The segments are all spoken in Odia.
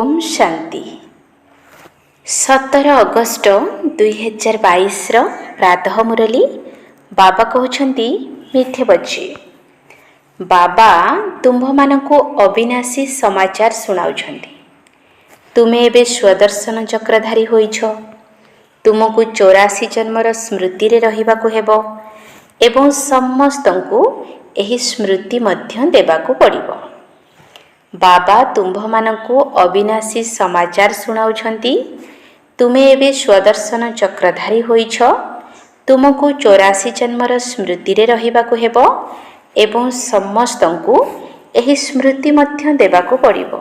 ओम शांति 17 अगस्ट 2022 प्रातः मुरली बाबा कहते मिठे बच्चे बाबा तुम्भ मानकु अविनाशी समाचार सुनाउछंती। तुमे एबे स्वदर्शन चक्रधारी होइछ। तुमको 84 जन्मर स्मृति रे रहिबाकु हेबो एवं समस्तंकु एही स्मृति मध्य देबाकु पड़िबो। बाबा तुम्भ मानकु अविनाशी समाचार सुनाउछंती। तुमे एबे स्वदर्शन चक्रधारी होइछ। तुमको 84 जन्मर स्मृति रे रहिबाकु हेबो एवं समस्तंकु एही स्मृति मध्य देबाकु पड़िबो।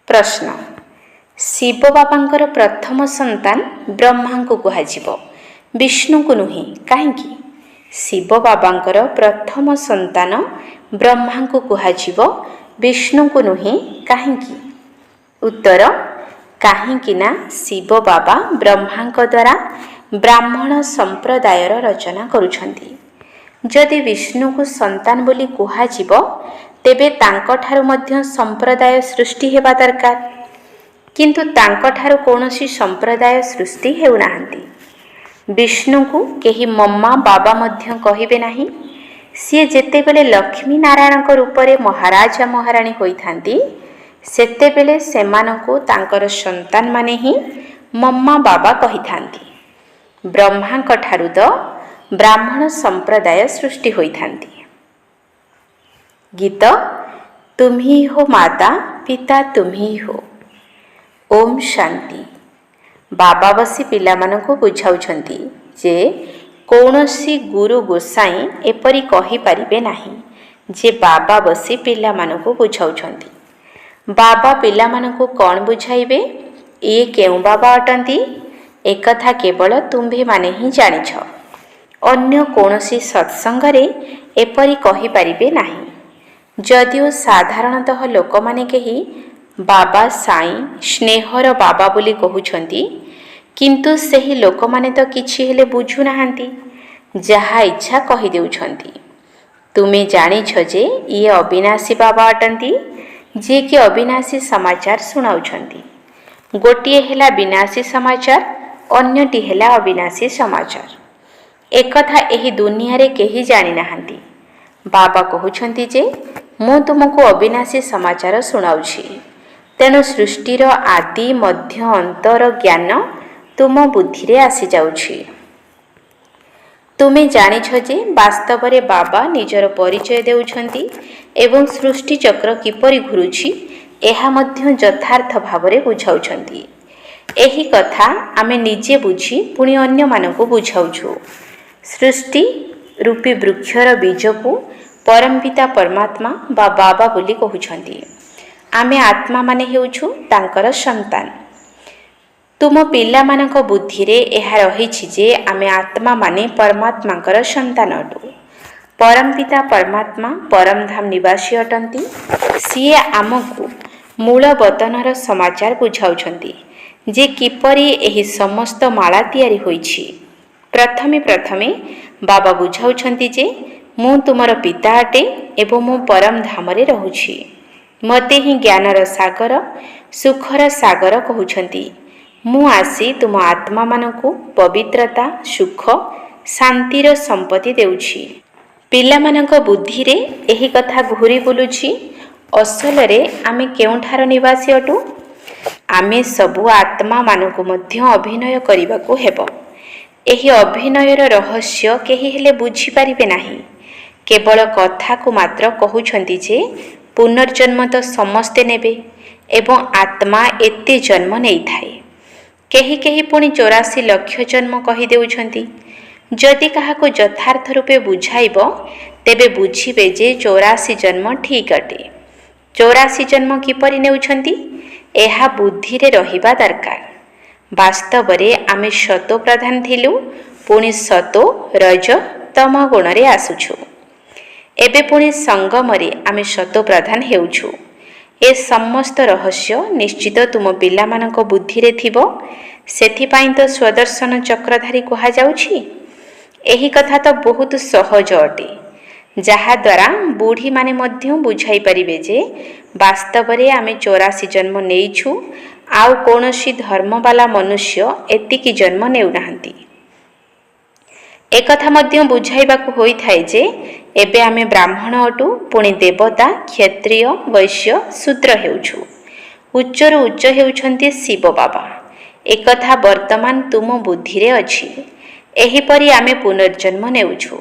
प्रश्न शिव बाबांकर प्रथम संतान ब्रह्मा को कुहाजिबो, विष्णु को नुहे काहेकि? शिव बाबांकर प्रथम संतान ब्रह्मा को कुहाजिबो, विष्णु को नुहे काहेकि? उत्तर काहेकि ना शिव बाबा ब्रह्मा द्वारा ब्राह्मण संप्रदायर रचना करुछंती। जदि विष्णु को संतान बोली कुहाजिबो तेबे तांको ठारु मध्य संप्रदाय सृष्टि हेबा दरकार, किंतु तांको ठारु कोनोसी संप्रदाय सृष्टि हेउ नाहंती। विष्णु को केही मम्मा बाबा मध्य कहिबे नाही। सी जेतेबेले लक्ष्मी नारायण रूप में महाराजा महाराणी होइथांती सेतेबेले सेमानंकु तांकर संतान माने ही मम्मा बाबा कहिथांती। ब्रह्मा ठारु तो ब्राह्मण संप्रदाय सृष्टि होइथांती। गीत तुम्ही हो माता पिता तुम्ही हो। ओम शांति। बाबा बसी पिलामानंकु बुझाउछंती जे कौनसी गुरु गोसाई एपरी कहि परिबे नाही जे बाबा बसी पिलामानंकु बुझाउछंती। बाबा पिलामानंकु कौन बुझाइबे? ये केउ बाबा अटंती? एकथा केवल तुम्भे माने ही जानिछ। अन्य कौनसी सत्संगरे एपरी कहि परिबे नाही। जदिओ साधारणतः लोक माने केही बाबा साई स्नेहर बाबा बोली कहउछंती, किंतु सेही लोक माने तो किछि हेले बुझु नाहंती, जहा इच्छा कहि देउछंती। तुमे जानिछ जे ये अविनाशी बाबा अटंती, जे कि अविनाशी समाचार सुनाउछंती। गोटिए हेला विनाशी समाचार, अन्यटी हेला अविनाशी समाचार। एकथा एही दुनिया रे केही जानि नाहंती। बाबा कहउछंती जे मु तुमको अविनाशी समाचार सुनाउछि, तेणु सृष्टिर आदि मध्य अंतर ज्ञान तुम बुद्धि रे आसी जाउछि। तुमे जानिछ जे वास्तव रे बाबा निजर परिचय देउछंती एवं सृष्टि चक्र किपरि घुरुछि एहा मध्य यथार्थ भाव रे बुझाउछंती। एही कथा आमे निजे बुझी पुणी अन्य मानकु बुझाउछु। सृष्टि रूपी वृक्षर बीज को परमपिता परमात्मा बा बाबा बोली कहउछंती। आमे आत्मा माने हेउछु तांकर संतान। तुम पिला मानक बुद्धि रे एहा रहिछि जे आमे आत्मा माने परमात्मांकर संतान अटु। परमपिता परमात्मा परम धाम निवासी अटंती। सीए आमकु मूल वतनर समाचार बुझाउछंती जे किपरि एही समस्त माला तयारी होइछि। प्रथमे प्रथमे बाबा बुझाउछंती जे मु तुमर पिता अटे एवं मु परम धाम रे रहुछि। मते ही ज्ञानर सागर सुखर सागर कहउछंती। मु आसी तुम आत्मा मानकु पवित्रता सुख शांतिर संपत्ति देउछि। पिला मानक बुद्धि रे एही कथा घुरी बुलुछि। असल रे आमे केउठार निवासी अटु? आमे सबु आत्मा मानकु मध्य अभिनय करिबाकु हेबो। एही अभिनयर रहस्य केही हेले बुझी परिबे नाही। केवल कथा को मात्र कहउछंती जे पुनर्जन्म तो समस्ते नेबे एवं आत्मा एते जन्म नेई थाए। केही केही पुणी 84 लक्ष जन्म कहि देउछंती। जदि काहाको यथार्थ रूपे बुझाइब तेबे बुझिबे जे 84 जन्म ठीक अटे। 84 जन्म किपरि नेउछंती एहा बुद्धि रे रहिबा दरकार। वास्तव रे आमे सतो प्रधान थिलु, पुणी सतो रज तम गुण रे आसुछु। एबे पुणी संगम रे आमे सतो प्रधान हेउछु। ए समस्त रहस्य निश्चित तुम पिला मानक बुद्धि रे थिबो। सेथिपाई तो स्वदर्शन चक्रधारी कहा जाउछि। एही कथा तो बहुत सहज अटे। ଯାହାଦ୍ୱାରା ବୁଢ଼ୀମାନେ ମଧ୍ୟ ବୁଝାଇ ପାରିବେ ଯେ ବାସ୍ତବରେ ଆମେ 84 ଜନ୍ମ ନେଇଛୁ, ଆଉ କୌଣସି ଧର୍ମବାଲା ମନୁଷ୍ୟ ଏତିକି ଜନ୍ମ ନେଉନାହାନ୍ତି। ଏକଥା ମଧ୍ୟ ବୁଝାଇବାକୁ ହୋଇଥାଏ ଯେ ଏବେ ଆମେ ବ୍ରାହ୍ମଣ ଅଟୁ, ପୁଣି ଦେବତା, କ୍ଷତ୍ରିୟ, ବୈଶ୍ୟ, ଶୂଦ୍ର ହେଉଛୁ। ଉଚ୍ଚରୁ ଉଚ୍ଚ ହେଉଛନ୍ତି ଶିବ ବାବା। ଏକଥା ବର୍ତ୍ତମାନ ତୁମ ବୁଦ୍ଧିରେ ଅଛି। ଏହିପରି ଆମେ ପୁନର୍ଜନ୍ମ ନେଉଛୁ।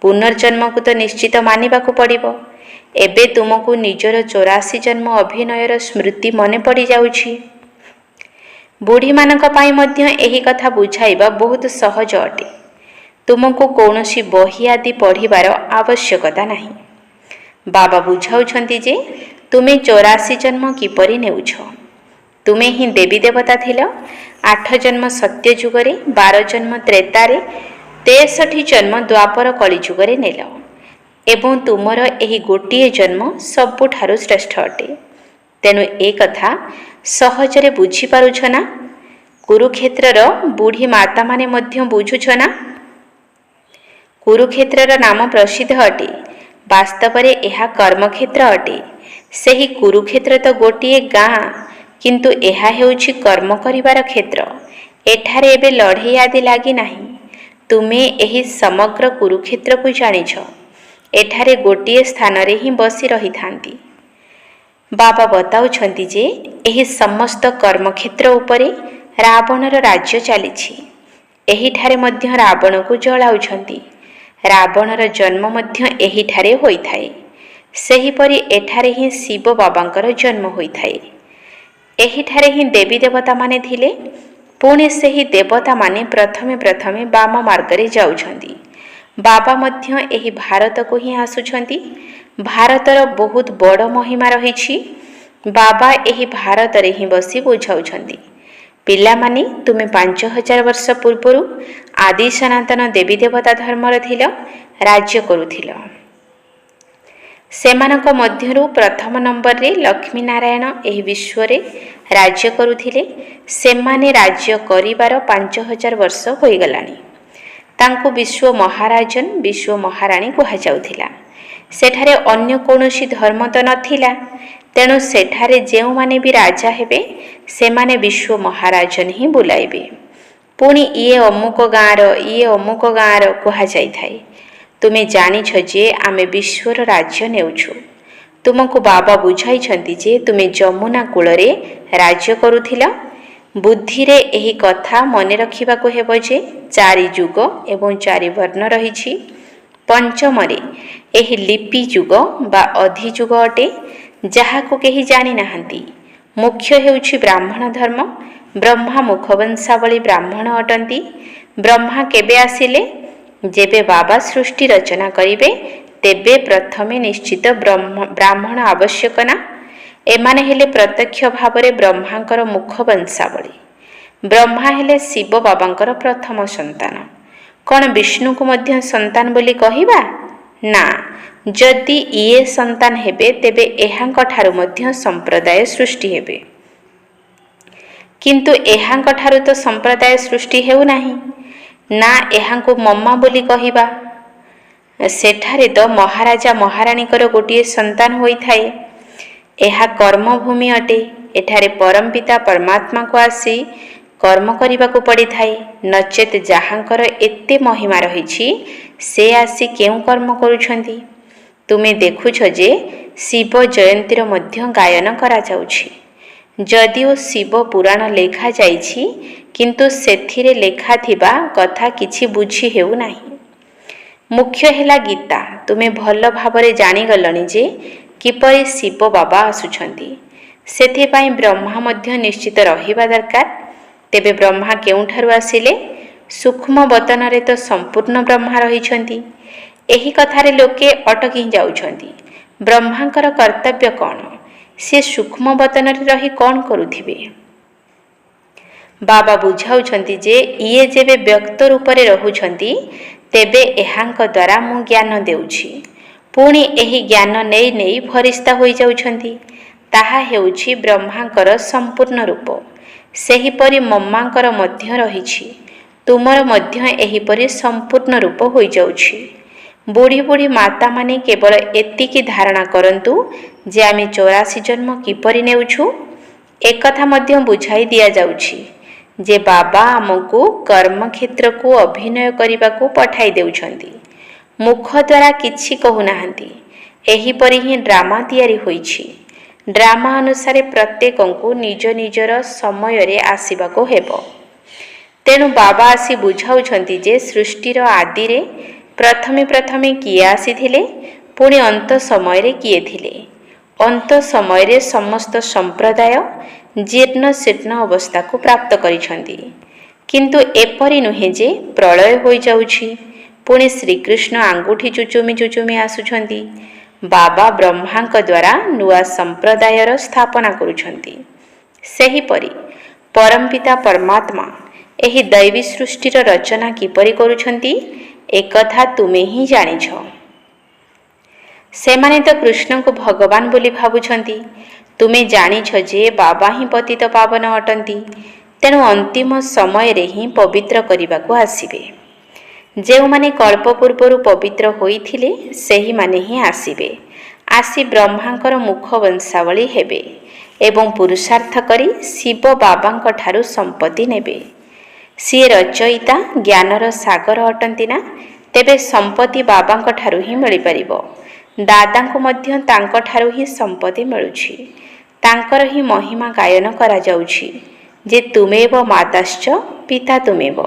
ପୁନର୍ଜନ୍ମକୁ ତ ନିଶ୍ଚିତ ମାନିବାକୁ ପଡ଼ିବ। ଏବେ ତୁମକୁ ନିଜର 84 ଜନ୍ମ ଅଭିନୟର ସ୍ମୃତି ମନେ ପଡ଼ିଯାଉଛି। ବୁଢ଼ୀମାନଙ୍କ ପାଇଁ ମଧ୍ୟ ଏହି କଥା ବୁଝାଇବା ବହୁତ ସହଜ ଅଟେ। ତୁମକୁ କୌଣସି ବହି ଆଦି ପଢ଼ିବାର ଆବଶ୍ୟକତା ନାହିଁ। ବାବା ବୁଝାଉଛନ୍ତି ଯେ ତୁମେ 84 ଜନ୍ମ କିପରି ନେଉଛ। ତୁମେ ହିଁ ଦେବୀ ଦେବତା ଥିଲ। 8 ଜନ୍ମ ସତ୍ୟ ଯୁଗରେ, 12 ଜନ୍ମ ତ୍ରେତାରେ, 63 ଜନ୍ମ ଦ୍ୱାପର କଳିଯୁଗରେ ନେଲ ଏବଂ ତୁମର ଏହି ଗୋଟିଏ ଜନ୍ମ ସବୁଠାରୁ ଶ୍ରେଷ୍ଠ ଅଟେ। ତେଣୁ ଏ କଥା ସହଜରେ ବୁଝିପାରୁଛ ନା? କୁରୁକ୍ଷେତ୍ରର ବୁଢ଼ୀ ମାତାମାନେ ମଧ୍ୟ ବୁଝୁଛ ନା? କୁରୁକ୍ଷେତ୍ରର ନାମ ପ୍ରସିଦ୍ଧ ଅଟେ। ବାସ୍ତବରେ ଏହା କର୍ମକ୍ଷେତ୍ର ଅଟେ। ସେହି କୁରୁକ୍ଷେତ୍ର ତ ଗୋଟିଏ ଗାଁ, କିନ୍ତୁ ଏହା ହେଉଛି କର୍ମ କରିବାର କ୍ଷେତ୍ର। ଏଠାରେ ଏବେ ଲଢ଼େଇ ଆଦି ଲାଗିନାହିଁ। ତୁମେ ଏହି ସମଗ୍ର କୁରୁକ୍ଷେତ୍ରକୁ ଜାଣିଛ। ଏଠାରେ ଗୋଟିଏ ସ୍ଥାନରେ ହିଁ ବସି ରହିଥାନ୍ତି। ବାବା ବତାଉଛନ୍ତି ଯେ ଏହି ସମସ୍ତ କର୍ମକ୍ଷେତ୍ର ଉପରେ ରାବଣର ରାଜ୍ୟ ଚାଲିଛି। ଏହିଠାରେ ମଧ୍ୟ ରାବଣକୁ ଜଳାଉଛନ୍ତି। ରାବଣର ଜନ୍ମ ମଧ୍ୟ ଏହିଠାରେ ହୋଇଥାଏ। ସେହିପରି ଏଠାରେ ହିଁ ଶିବ ବାବାଙ୍କର ଜନ୍ମ ହୋଇଥାଏ। ଏହିଠାରେ ହିଁ ଦେବୀ ଦେବତାମାନେ ଥିଲେ। ପୁଣି ସେହି ଦେବତାମାନେ ପ୍ରଥମେ ପ୍ରଥମେ ବାମ ମାର୍ଗରେ ଯାଉଛନ୍ତି। ବାବା ମଧ୍ୟ ଏହି ଭାରତକୁ ହିଁ ଆସୁଛନ୍ତି। ଭାରତର ବହୁତ ବଡ଼ ମହିମା ରହିଛି। ବାବା ଏହି ଭାରତରେ ହିଁ ବସି ବୁଝାଉଛନ୍ତି, ପିଲାମାନେ, ତୁମେ 5000 ବର୍ଷ ପୂର୍ବରୁ ଆଦି ସନାତନ ଦେବୀ ଦେବତା ଧର୍ମର ଥିଲ, ରାଜ୍ୟ କରୁଥିଲ। ସେମାନଙ୍କ ମଧ୍ୟରୁ ପ୍ରଥମ ନମ୍ବରରେ ଲକ୍ଷ୍ମୀ ନାରାୟଣ ଏହି ବିଶ୍ୱରେ ରାଜ୍ୟ କରୁଥିଲେ। ସେମାନେ ରାଜ୍ୟ କରିବାର 5000 ବର୍ଷ ହୋଇଗଲାଣି। ତାଙ୍କୁ ବିଶ୍ୱ ମହାରାଜନ, ବିଶ୍ୱ ମହାରାଣୀ କୁହାଯାଉଥିଲା। ସେଠାରେ ଅନ୍ୟ କୌଣସି ଧର୍ମ ତ ନଥିଲା। ତେଣୁ ସେଠାରେ ଯେଉଁମାନେ ବି ରାଜା ହେବେ, ସେମାନେ ବିଶ୍ୱ ମହାରାଜନ ହିଁ ବୁଲାଇବେ। ପୁଣି ଇଏ ଅମୁକ ଗାଁର, ଇଏ ଅମୁକ ଗାଁର କୁହାଯାଇଥାଏ। ତୁମେ ଜାଣିଛ ଯେ ଆମେ ବିଶ୍ୱର ରାଜ୍ୟ ନେଉଛୁ। ତୁମକୁ ବାବା ବୁଝାଇଛନ୍ତି ଯେ ତୁମେ ଯମୁନା କୂଳରେ ରାଜ୍ୟ କରୁଥିଲ। ବୁଦ୍ଧିରେ ଏହି କଥା ମନେ ରଖିବାକୁ ହେବ ଯେ 4 ଯୁଗ ଏବଂ 4 ବର୍ଣ୍ଣ ରହିଛି। ପଞ୍ଚମରେ ଏହି ଲିପି ଯୁଗ ବା ଅଧିଯୁଗ ଅଟେ, ଯାହାକୁ କେହି ଜାଣିନାହାନ୍ତି। ମୁଖ୍ୟ ହେଉଛି ବ୍ରାହ୍ମଣ ଧର୍ମ। ବ୍ରହ୍ମା ମୁଖବଂଶାବଳୀ ବ୍ରାହ୍ମଣ ଅଟନ୍ତି। ବ୍ରହ୍ମା କେବେ ଆସିଲେ? ଯେବେ ବାବା ସୃଷ୍ଟି ରଚନା କରିବେ, ତେବେ ପ୍ରଥମେ ନିଶ୍ଚିତ ବ୍ରାହ୍ମଣ ଆବଶ୍ୟକ ନା? ଏମାନେ ହେଲେ ପ୍ରତ୍ୟକ୍ଷ ଭାବରେ ବ୍ରହ୍ମାଙ୍କର ମୁଖବଂଶାବଳୀ। ବ୍ରହ୍ମା ହେଲେ ଶିବ ବାବାଙ୍କର ପ୍ରଥମ ସନ୍ତାନ। କ'ଣ ବିଷ୍ଣୁଙ୍କୁ ମଧ୍ୟ ସନ୍ତାନ ବୋଲି କହିବା? ନା, ଯଦି ଇଏ ସନ୍ତାନ ହେବେ, ତେବେ ଏହାଙ୍କ ଠାରୁ ମଧ୍ୟ ସମ୍ପ୍ରଦାୟ ସୃଷ୍ଟି ହେବେ। କିନ୍ତୁ ଏହାଙ୍କ ଠାରୁ ତ ସମ୍ପ୍ରଦାୟ ସୃଷ୍ଟି ହେଉନାହିଁ। ନା, ଏହାଙ୍କୁ ମମା ବୋଲି କହିବା। ସେଠାରେ ତ ମହାରାଜା ମହାରାଣୀଙ୍କର ଗୋଟିଏ ସନ୍ତାନ ହୋଇଥାଏ। ଏହା କର୍ମଭୂମି ଅଟେ। ଏଠାରେ ପରମପିତା ପରମାତ୍ମାକୁ ଆସି କର୍ମ କରିବାକୁ ପଡ଼ିଥାଏ। ନଚେତ୍ ଯାହାଙ୍କର ଏତେ ମହିମା ରହିଛି, ସେ ଆସି କେଉଁ କର୍ମ କରୁଛନ୍ତି? ତୁମେ ଦେଖୁଛ ଯେ ଶିବ ଜୟନ୍ତୀର ମଧ୍ୟ ଗାୟନ କରାଯାଉଛି। ଯଦିଓ ଶିବ ପୁରାଣ ଲେଖାଯାଇଛି, କିନ୍ତୁ ସେଥିରେ ଲେଖାଥିବା କଥା କିଛି ବୁଝି ହେଉନାହିଁ। ମୁଖ୍ୟ ହେଲା ଗୀତା। ତୁମେ ଭଲ ଭାବରେ ଜାଣିଗଲଣି ଯେ କିପରି ଶିବ ବାବା ଆସୁଛନ୍ତି। ସେଥିପାଇଁ ବ୍ରହ୍ମା ମଧ୍ୟ ନିଶ୍ଚିତ ରହିବା ଦରକାର। ତେବେ ବ୍ରହ୍ମା କେଉଁଠାରୁ ଆସିଲେ? ସୂକ୍ଷ୍ମ ବତନରେ ତ ସମ୍ପୂର୍ଣ୍ଣ ବ୍ରହ୍ମା ରହିଛନ୍ତି। ଏହି କଥାରେ ଲୋକେ ଅଟକି ଯାଉଛନ୍ତି। ବ୍ରହ୍ମାଙ୍କର କର୍ତ୍ତବ୍ୟ କ'ଣ? ସେ ସୂକ୍ଷ୍ମ ବତନରେ ରହି କ'ଣ କରୁଥିବେ? ବାବା ବୁଝାଉଛନ୍ତି ଯେ ଇଏ ଯେବେ ବ୍ୟକ୍ତ ରୂପରେ ରହୁଛନ୍ତି, ତେବେ ଏହାଙ୍କ ଦ୍ୱାରା ମୁଁ ଜ୍ଞାନ ଦେଉଛି। ପୁଣି ଏହି ଜ୍ଞାନ ନେଇ ନେଇ ଫରିସ୍ତା ହୋଇଯାଉଛନ୍ତି। ତାହା ହେଉଛି ବ୍ରହ୍ମାଙ୍କର ସମ୍ପୂର୍ଣ୍ଣ ରୂପ। ସେହିପରି ମମ୍ମାଙ୍କର ମଧ୍ୟ ରହିଛି। ତୁମର ମଧ୍ୟ ଏହିପରି ସମ୍ପୂର୍ଣ୍ଣ ରୂପ ହୋଇଯାଉଛି। ବୁଢ଼ୀ ବୁଢ଼ୀ ମାତାମାନେ କେବଳ ଏତିକି ଧାରଣା କରନ୍ତୁ ଯେ ଆମେ 84 ଜନ୍ମ କିପରି ନେଉଛୁ। ଏକଥା ମଧ୍ୟ ବୁଝାଇ ଦିଆଯାଉଛି ଯେ ବାବା ଆମକୁ କର୍ମକ୍ଷେତ୍ରକୁ ଅଭିନୟ କରିବାକୁ ପଠାଇ ଦେଉଛନ୍ତି। ମୁଖ ଦ୍ୱାରା କିଛି କହୁନାହାନ୍ତି। ଏହିପରି ହିଁ ଡ୍ରାମା ତିଆରି ହୋଇଛି। ଡ୍ରାମା ଅନୁସାରେ ପ୍ରତ୍ୟେକଙ୍କୁ ନିଜ ନିଜର ସମୟରେ ଆସିବାକୁ ହେବ। ତେଣୁ ବାବା ଆସି ବୁଝାଉଛନ୍ତି ଯେ ସୃଷ୍ଟିର ଆଦିରେ ପ୍ରଥମେ କିଏ ଆସିଥିଲେ, ପୁଣି ଅନ୍ତ ସମୟରେ କିଏ ଥିଲେ। ଅନ୍ତ ସମୟରେ ସମସ୍ତ ସମ୍ପ୍ରଦାୟ ଜୀର୍ଣ୍ଣ ଶୀର୍ଣ୍ଣ ଅବସ୍ଥାକୁ ପ୍ରାପ୍ତ କରିଛନ୍ତି। କିନ୍ତୁ ଏପରି ନୁହେଁ ଯେ ପ୍ରଳୟ ହୋଇଯାଉଛି, ପୁଣି ଶ୍ରୀକୃଷ୍ଣ ଆଙ୍ଗୁଠି ଚୁଚୁମି ଆସୁଛନ୍ତି। ବାବା ବ୍ରହ୍ମାଙ୍କ ଦ୍ୱାରା ନୂଆ ସମ୍ପ୍ରଦାୟର ସ୍ଥାପନା କରୁଛନ୍ତି। ସେହିପରି ପରମପିତା ପରମାତ୍ମା ଏହି ଦୈବୀ ସୃଷ୍ଟିର ରଚନା କିପରି କରୁଛନ୍ତି, ଏକଥା ତୁମେ ହିଁ ଜାଣିଛ। ସେମାନେ ତ କୃଷ୍ଣଙ୍କୁ ଭଗବାନ ବୋଲି ଭାବୁଛନ୍ତି। ତୁମେ ଜାଣିଛ ଯେ ବାବା ହିଁ ପତିତ ପାବନ ଅଟନ୍ତି। ତେଣୁ ଅନ୍ତିମ ସମୟରେ ହିଁ ପବିତ୍ର କରିବାକୁ ଆସିବେ। ଯେଉଁମାନେ କଳ୍ପ ପୂର୍ବରୁ ପବିତ୍ର ହୋଇଥିଲେ ସେହିମାନେ ହିଁ ଆସିବେ। ଆସି ବ୍ରହ୍ମାଙ୍କର ମୁଖ ବଂଶାବଳୀ ହେବେ ଏବଂ ପୁରୁଷାର୍ଥ କରି ଶିବ ବାବାଙ୍କ ଠାରୁ ସମ୍ପତ୍ତି ନେବେ। ସିଏ ରଚୟିତା ଜ୍ଞାନର ସାଗର ଅଟନ୍ତି ନା, ତେବେ ସମ୍ପତ୍ତି ବାବାଙ୍କ ଠାରୁ ହିଁ ମିଳିପାରିବ। ଦାଦାଙ୍କୁ ମଧ୍ୟ ତାଙ୍କ ଠାରୁ ହିଁ ସମ୍ପତ୍ତି ମିଳୁଛି। ତାଙ୍କର ହିଁ ମହିମା ଗାୟନ କରାଯାଉଛି ଯେ ତୁମେବ ମାତାଶ୍ଚ ପିତା ତୁମେବ।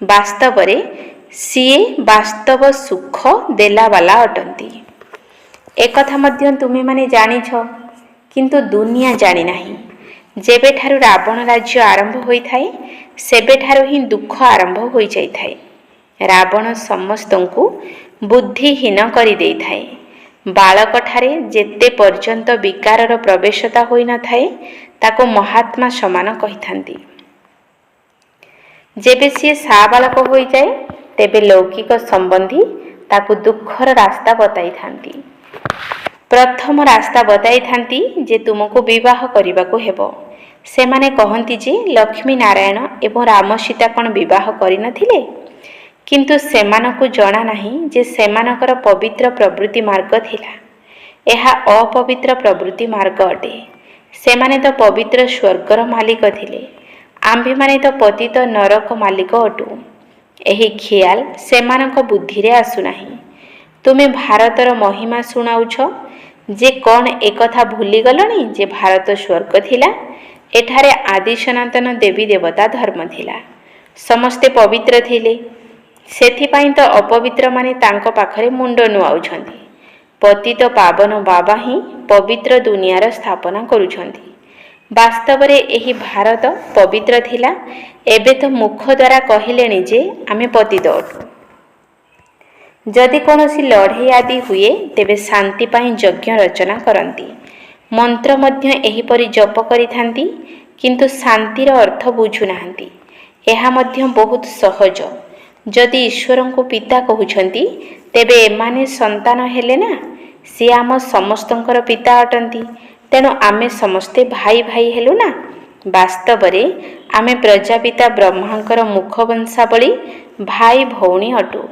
ବାସ୍ତବରେ ସିଏ ବାସ୍ତବ ସୁଖ ଦେଲାବାଲା ଅଟନ୍ତି। ଏକଥା ମଧ୍ୟ ତୁମେମାନେ ଜାଣିଛ, କିନ୍ତୁ ଦୁନିଆ ଜାଣିନାହିଁ। ଯେବେଠାରୁ ରାବଣ ରାଜ୍ୟ ଆରମ୍ଭ ହୋଇଥାଏ ସେବେଠାରୁ ହିଁ ଦୁଃଖ ଆରମ୍ଭ ହୋଇଯାଇଥାଏ। ରାବଣ ସମସ୍ତଙ୍କୁ ବୁଦ୍ଧିହୀନ କରିଦେଇଥାଏ। ବାଳକଠାରେ ଯେତେ ପର୍ଯ୍ୟନ୍ତ ବିକାରର ପ୍ରବେଶତା ହୋଇନଥାଏ ତାକୁ ମହାତ୍ମା ସମାନ କହିଥାନ୍ତି। ଯେବେ ସିଏ ସାବାଳକ ହୋଇଯାଏ ତେବେ ଲୌକିକ ସମ୍ବନ୍ଧୀ ତାକୁ ଦୁଃଖର ରାସ୍ତା ବତାଇଥାନ୍ତି। ପ୍ରଥମ ରାସ୍ତା ବତାଇଥାନ୍ତି ଯେ ତୁମକୁ ବିବାହ କରିବାକୁ ହେବ। ସେମାନେ କହନ୍ତି ଯେ ଲକ୍ଷ୍ମୀ ନାରାୟଣ ଏବଂ ରାମ ସୀତା କ'ଣ ବିବାହ କରିନଥିଲେ? କିନ୍ତୁ ସେମାନଙ୍କୁ ଜଣା ନାହିଁ ଯେ ସେମାନଙ୍କର ପବିତ୍ର ପ୍ରବୃତ୍ତି ମାର୍ଗ ଥିଲା। ଏହା ଅପବିତ୍ର ପ୍ରବୃତ୍ତି ମାର୍ଗ ଅଟେ। ସେମାନେ ତ ପବିତ୍ର ସ୍ୱର୍ଗର ମାଲିକ ଥିଲେ। ଆମ୍ଭେମାନେ ତ ପତିତ ନରକ ମାଲିକ ଅଟୁ। ଏହି ଖିଆଲ ସେମାନଙ୍କ ବୁଦ୍ଧିରେ ଆସୁନାହିଁ। ତୁମେ ଭାରତର ମହିମା ଶୁଣାଉଛ ଯେ କ'ଣ ଏକଥା ଭୁଲିଗଲଣି ଯେ ଭାରତ ସ୍ୱର୍ଗ ଥିଲା? ଏଠାରେ ଆଦି ସନାତନ ଦେବୀ ଦେବତା ଧର୍ମ ଥିଲା। ସମସ୍ତେ ପବିତ୍ର ଥିଲେ। ସେଥିପାଇଁ ତ ଅପବିତ୍ରମାନେ ତାଙ୍କ ପାଖରେ ମୁଣ୍ଡ ନୁଆଉଛନ୍ତି। ପତିତ ପାବନ ବାବା ହିଁ ପବିତ୍ର ଦୁନିଆର ସ୍ଥାପନା କରୁଛନ୍ତି। ବାସ୍ତବରେ ଏହି ଭାରତ ପବିତ୍ର ଥିଲା। ଏବେ ତ ମୁଖ ଦ୍ୱାରା କହିଲେଣି ଯେ ଆମେ ପତିତ ଅଟୁ। ଯଦି କୌଣସି ଲଢ଼େଇ ଆଦି ହୁଏ ତେବେ ଶାନ୍ତି ପାଇଁ ଯଜ୍ଞ ରଚନା କରନ୍ତି। ମନ୍ତ୍ର ମଧ୍ୟ ଏହିପରି ଜପ କରିଥାନ୍ତି, କିନ୍ତୁ ଶାନ୍ତିର ଅର୍ଥ ବୁଝୁନାହାନ୍ତି। ଏହା ମଧ୍ୟ ବହୁତ ସହଜ। ଯଦି ଈଶ୍ୱରଙ୍କୁ ପିତା କହୁଛନ୍ତି ତେବେ ଏମାନେ ସନ୍ତାନ ହେଲେ ନା। ସିଏ ଆମ ସମସ୍ତଙ୍କର ପିତା ଅଟନ୍ତି। ତେଣୁ ଆମେ ସମସ୍ତେ ଭାଇ ଭାଇ ହେଲୁ ନା। ବାସ୍ତବରେ ଆମେ ପ୍ରଜାପିତା ବ୍ରହ୍ମାଙ୍କର ମୁଖ ବଂଶାବଳୀ ଭାଇ ଭଉଣୀ ଅଟୁ।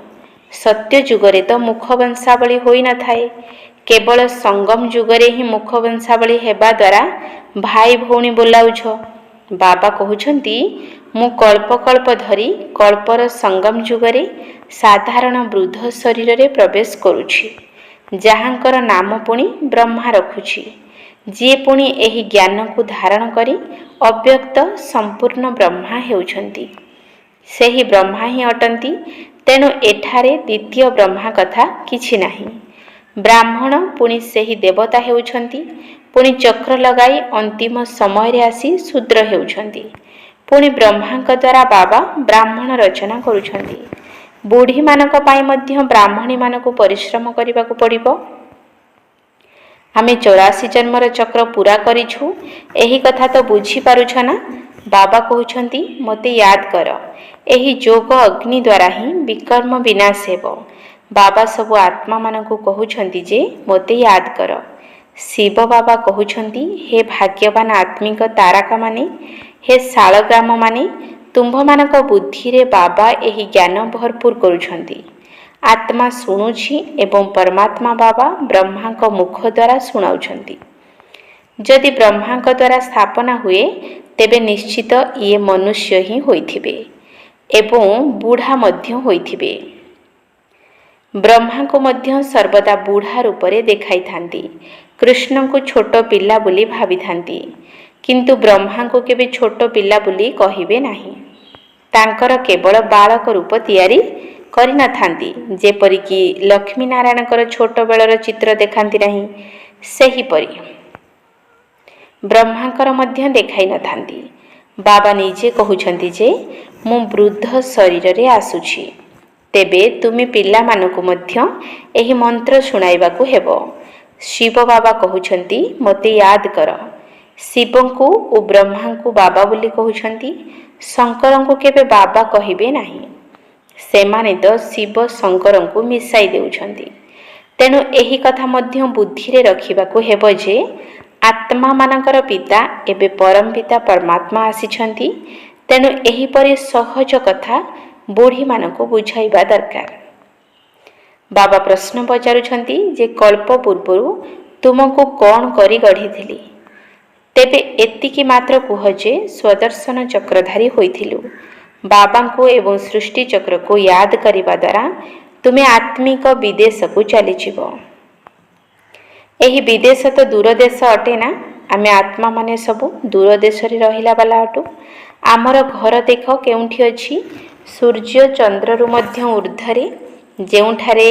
ସତ୍ୟ ଯୁଗରେ ତ ମୁଖ ବଂଶାବଳୀ ହୋଇନଥାଏ। କେବଳ ସଙ୍ଗମ ଯୁଗରେ ହିଁ ମୁଖ ବଂଶାବଳୀ ହେବା ଦ୍ୱାରା ଭାଇ ଭଉଣୀ ବୋଲାଉଛ। ବାବା କହୁଛନ୍ତି ମୁଁ କଳ୍ପ କଳ୍ପ ଧରି କଳ୍ପର ସଙ୍ଗମ ଯୁଗରେ ସାଧାରଣ ବୃଦ୍ଧ ଶରୀରରେ ପ୍ରବେଶ କରୁଛି, ଯାହାଙ୍କର ନାମ ପୁଣି ବ୍ରହ୍ମା ରଖୁଛି, ଯିଏ ପୁଣି ଏହି ଜ୍ଞାନକୁ ଧାରଣ କରି ଅବ୍ୟକ୍ତ ସମ୍ପୂର୍ଣ୍ଣ ବ୍ରହ୍ମା ହେଉଛନ୍ତି। ସେହି ବ୍ରହ୍ମା ହିଁ ଅଟନ୍ତି। ତେଣୁ ଏଠାରେ ଦ୍ୱିତୀୟ ବ୍ରହ୍ମା କଥା କିଛି ନାହିଁ। ବ୍ରାହ୍ମଣ ପୁଣି ସେହି ଦେବତା ହେଉଛନ୍ତି। ପୁଣି ଚକ୍ର ଲଗାଇ ଅନ୍ତିମ ସମୟରେ ଆସି ଶୂଦ୍ର ହେଉଛନ୍ତି। ପୁଣି ବ୍ରହ୍ମାଙ୍କ ଦ୍ୱାରା ବାବା ବ୍ରାହ୍ମଣ ରଚନା କରୁଛନ୍ତି। ବୁଢ଼ୀମାନଙ୍କ ପାଇଁ ମଧ୍ୟ ବ୍ରାହ୍ମଣୀମାନଙ୍କୁ ପରିଶ୍ରମ କରିବାକୁ ପଡ଼ିବ। ଆମେ 84 ଜନ୍ମର ଚକ୍ର ପୂରା କରିଛୁ, ଏହି କଥା ତ ବୁଝିପାରୁଛ ନା। ବାବା କହୁଛନ୍ତି ମୋତେ ୟାଦ କର। ଏହି ଯୋଗ ଅଗ୍ନି ଦ୍ୱାରା ହିଁ ବିକର୍ମ ବିନାଶ ହେବ। ବାବା ସବୁ ଆତ୍ମାମାନଙ୍କୁ କହୁଛନ୍ତି ଯେ ମୋତେ ୟାଦ କର। ଶିବ ବାବା କହୁଛନ୍ତି ହେ ଭାଗ୍ୟବାନ ଆତ୍ମିକ ତାରକାମାନେ, ହେ ଶାଳଗ୍ରାମମାନେ, ତୁମ୍ଭମାନଙ୍କ ବୁଦ୍ଧିରେ ବାବା ଏହି ଜ୍ଞାନ ଭରପୁର କରୁଛନ୍ତି। आत्मा शुणुछि एवं परमात्मा बाबा ब्रह्मा को मुख द्वारा शुणाउछंती। जदि ब्रह्मा द्वारा स्थापना हुए तेबे निश्चित ये मनुष्य ही होइथिबे एवं बूढ़ा मध्य होइथिबे। ब्रह्मा को मध्य सर्वदा बूढ़ा रूपरे देखाई थांती। कृष्ण को छोट पिला बोली भावी थांती, किंतु ब्रह्मा को केबे छोट पिला बोली कहिबे नाही। तांकर केवल बालक रूप तैयारी करि न थांती, जेपरिकी लक्ष्मी नारायणकर छोट बेलर चित्र देखांती नाही, सेही परी ब्रह्मांकर मध्य देखाई न थांती। बाबा निजे कहउछंती जे मु वृद्ध शरीर रे आसुछि, तेबे तुमे पिला मानकु मध्य एही मंत्र शुणाइबाकु हेबो। शिव बाबा कहउछंती मते याद कर। शिवंकु ओ ब्रह्मांकु बाबा बोली कहउछंती, शंकरंकु केबे बाबा कहिबे नाही। सेमाने तो शिव शंकरंकु मिसाई देउछंती। तेणु एही कथा मध्य बुद्धि रे रखिबाकु हेबो जे आत्मा मानकर पिता एबे परम पिता परमात्मा आसीछंती। तेणु एही परि सहज कथा बुढ़ी मानकु बुझाइबा दरकार। बाबा प्रश्न पचारुछंती जे कल्प पूर्वरु तुमको कौन करी गढ़िथिली, तेबे एतिकी मात्र कुह जे स्वदर्शन चक्रधारी होइथिलु। बाबा को एवं सृष्टि चक्र को याद करिबा द्वारा तुमे आत्मिक विदेश को चली जीवो। एही विदेश तो दूर देश अटे ना। आमे आत्मा माने सबु दूर देश रे रहिला बाला अटु। आमर घर देख केउंठी अछि, सूर्य चंद्र रु मध्य ऊर्ध्वरे, जेउठारे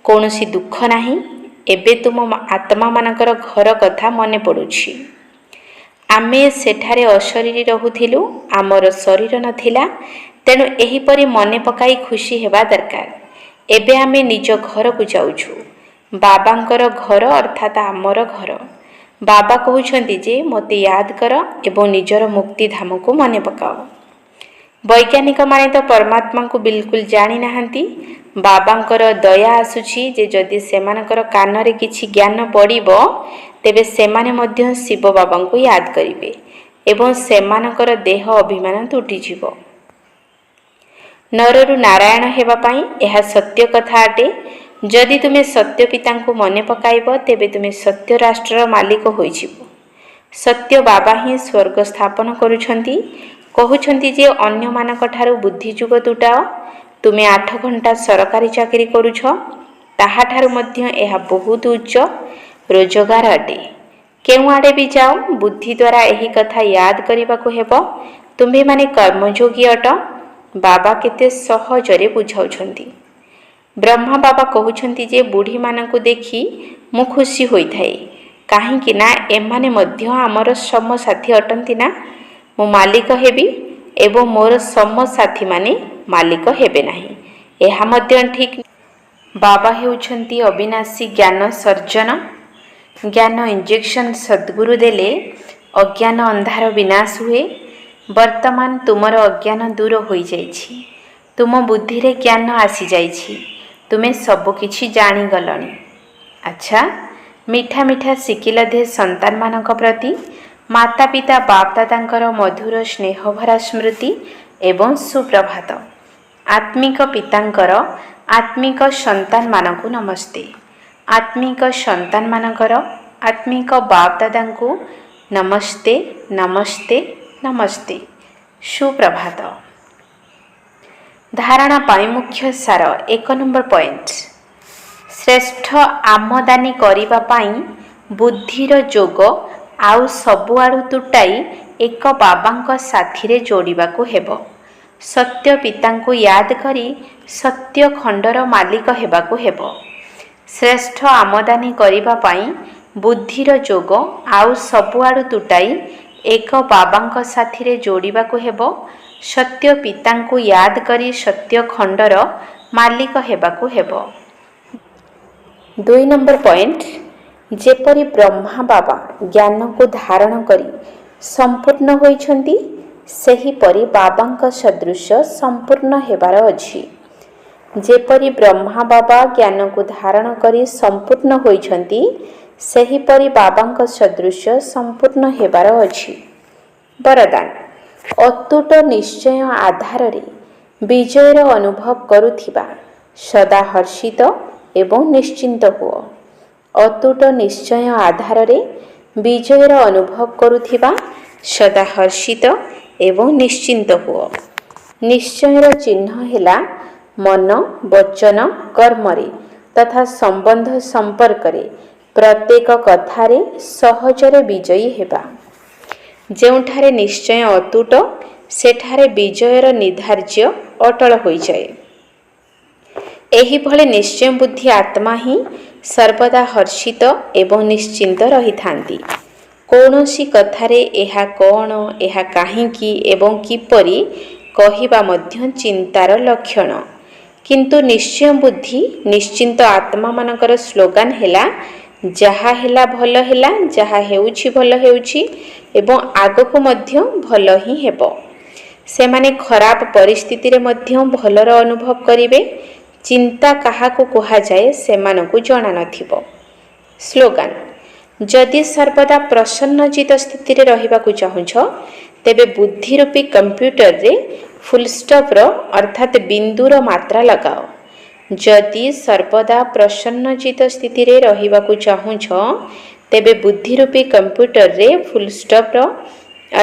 कोनोसी दुख नाही। एबे तुम आत्मा मानकर घर कथा मने पडुछि। आमे सेठारे अशरीरी रहुथिलु, आमर शरीर नथिला। तेणु एही परि मने पकाई खुशी हेबा दरकार। एबे आमे निज घर को जाउछु, बाबांकर घर अर्थात आमर घर। बाबा कहउछंती जे मते याद कर एवं निजर मुक्ति धाम को मने पकाओ। वैज्ञानिक माने तो परमात्मा को बिल्कुल जानी नाहंती। बाबांकर दया आसुछि जे जदि सेमानकर कान रे किछि ज्ञान पड़िबो तेबे सेमाने मध्य शिव बाबा को याद करिवे एवं सेमानकर देह अभिमान तुटी जीवो। नररु नारायण हेबा पाई एहा सत्य कथा अटे। जदि तुमे सत्य पिता को मने पकाइब तेबे तुमे सत्य राष्ट्र मालिक होइजिबो। सत्य बाबा ही स्वर्ग स्थापन करुछंती। कहउछंती जे अन्य मानक ठारू बुद्धि जुग तुटाओ। तुमे 8 घंटा सरकारी चाकरी करुछ, ताहा ठारू मध्य एहा बहुत उच्च रोजगार अटे। केउ आडे भी जाओ, बुद्धि द्वारा एही कथा याद करिबाकु हेबो। तुम्हे माने कर्मयोगी अट। बाबा केते सहजरे बुझाउछंती। ब्रह्मा बाबा कहउछंती जे बुढ़ी मानकु देखि मु खुशी होइथाए, काहेकि ना एमाने मध्य आमर समसाथी अटंती ना। मु मालिक हेबी एवं मोर समसाथी माने मालिक हेबे नाही, एहा मध्य ठीक। बाबा हेउछंती अविनाशी ज्ञान सर्जन। ज्ञान इंजेक्शन सद्गुरु देले अज्ञान अंधार विनाश हुए। वर्तमान तुमर अज्ञान दूर होई जाइछि, तुम बुद्धि रे ज्ञान आसी जाइछि, तुमे सब किछि जानी गलणी। अच्छा, मिठा मिठा शिकिल दे संतान मानक प्रति माता पिता बाप दादांकर मधुर स्नेह भरा स्मृति एवं सुप्रभात। आत्मिक पितांकर आत्मिक संतान मानकु नमस्ते। आत्मिक संतान मानकर आत्मिक बाप दादांकु नमस्ते नमस्ते नमस्ते। सुप्रभात। धारणा पाई मुख्य सार 1 नंबर पॉइंट। श्रेष्ठ आमदानी करिबा पाई बुद्धिर जोग आउ सबुआडु तुटाई एक बाबांक साथी रे जोड़िबाकु हेबो। सत्य पितांकु याद करी सत्य खंडर मालिक हेबाकु हेबो। श्रेष्ठ आमदानी करिबा पाई बुद्धिर जोग आउ सबुआडु तुटाई एक बाबांक साथी रे जोड़िबाकु हेबो। सत्य पितांकु याद करी सत्य खंडर मालिक हेबाकु हेबो। 2 नंबर पॉइंट। जेपरि ब्रह्मा बाबा ज्ञान को धारण करी संपूर्ण होइछंती, सेही परि बाबांक सदृश संपूर्ण हेबार अछि। जेपरि ब्रह्मा बाबा ज्ञान को धारण करी संपूर्ण होइछंती, सेही परि बाबांक सदृश संपूर्ण हेबार अछि। वरदान। अतुट निश्चय आधार रे विजयर अनुभव करुथिबा ସଦା ହର୍ଷିତ ଏବଂ ନିଶ୍ଚିନ୍ତ ହୁଅ। ଅତୁଟ ନିଶ୍ଚୟ ଆଧାରରେ ବିଜୟର ଅନୁଭବ କରୁଥିବା ସଦା ହର୍ଷିତ ଏବଂ ନିଶ୍ଚିନ୍ତ ହୁଅ। ନିଶ୍ଚୟର ଚିହ୍ନ ହେଲା ମନ, ବଚନ, କର୍ମରେ ତଥା ସମ୍ବନ୍ଧ ସମ୍ପର୍କରେ ପ୍ରତ୍ୟେକ କଥାରେ ସହଜରେ ବିଜୟୀ ହେବା। ଯେଉଁଠାରେ ନିଶ୍ଚୟ ଅତୁଟ ସେଠାରେ ବିଜୟର ନିର୍ଦ୍ଧାର୍ଯ୍ୟ ଅଟଳ ହୋଇଯାଏ। ଏହିଭଳି ନିଶ୍ଚୟ ବୁଦ୍ଧି ଆତ୍ମା ହିଁ ସର୍ବଦା ହର୍ଷିତ ଏବଂ ନିଶ୍ଚିନ୍ତ ରହିଥାନ୍ତି। କୌଣସି କଥାରେ ଏହା କ'ଣ, ଏହା କାହିଁକି ଏବଂ କିପରି କହିବା ମଧ୍ୟ ଚିନ୍ତାର ଲକ୍ଷଣ। କିନ୍ତୁ ନିଶ୍ଚୟ ବୁଦ୍ଧି ନିଶ୍ଚିନ୍ତ ଆତ୍ମାମାନଙ୍କର ସ୍ଲୋଗାନ ହେଲା ଯାହା ହେଲା ଭଲ ହେଲା, ଯାହା ହେଉଛି ଭଲ ହେଉଛି ଏବଂ ଆଗକୁ ମଧ୍ୟ ଭଲ ହିଁ ହେବ। ସେମାନେ ଖରାପ ପରିସ୍ଥିତିରେ ମଧ୍ୟ ଭଲର ଅନୁଭବ କରିବେ। ଚିନ୍ତା କାହାକୁ କୁହାଯାଏ ସେମାନଙ୍କୁ ଜଣା ନଥିବ। ସ୍ଲୋଗାନ: ଯଦି ସର୍ବଦା ପ୍ରସନ୍ନଚିତ ସ୍ଥିତିରେ ରହିବାକୁ ଚାହୁଁଛ ତେବେ ବୁଦ୍ଧି ରୂପୀ କମ୍ପ୍ୟୁଟରରେ ଫୁଲଷ୍ଟପ୍ର ଅର୍ଥାତ୍ ବିନ୍ଦୁର ମାତ୍ରା ଲଗାଅ। ଯଦି ସର୍ବଦା ପ୍ରସନ୍ନଚିତ ସ୍ଥିତିରେ ରହିବାକୁ ଚାହୁଁଛ ତେବେ ବୁଦ୍ଧି ରୂପୀ କମ୍ପ୍ୟୁଟରରେ ଫୁଲଷ୍ଟପ୍ର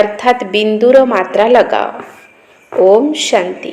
ଅର୍ଥାତ୍ ବିନ୍ଦୁର ମାତ୍ରା ଲଗାଅ। ଓମ୍ ଶାନ୍ତି।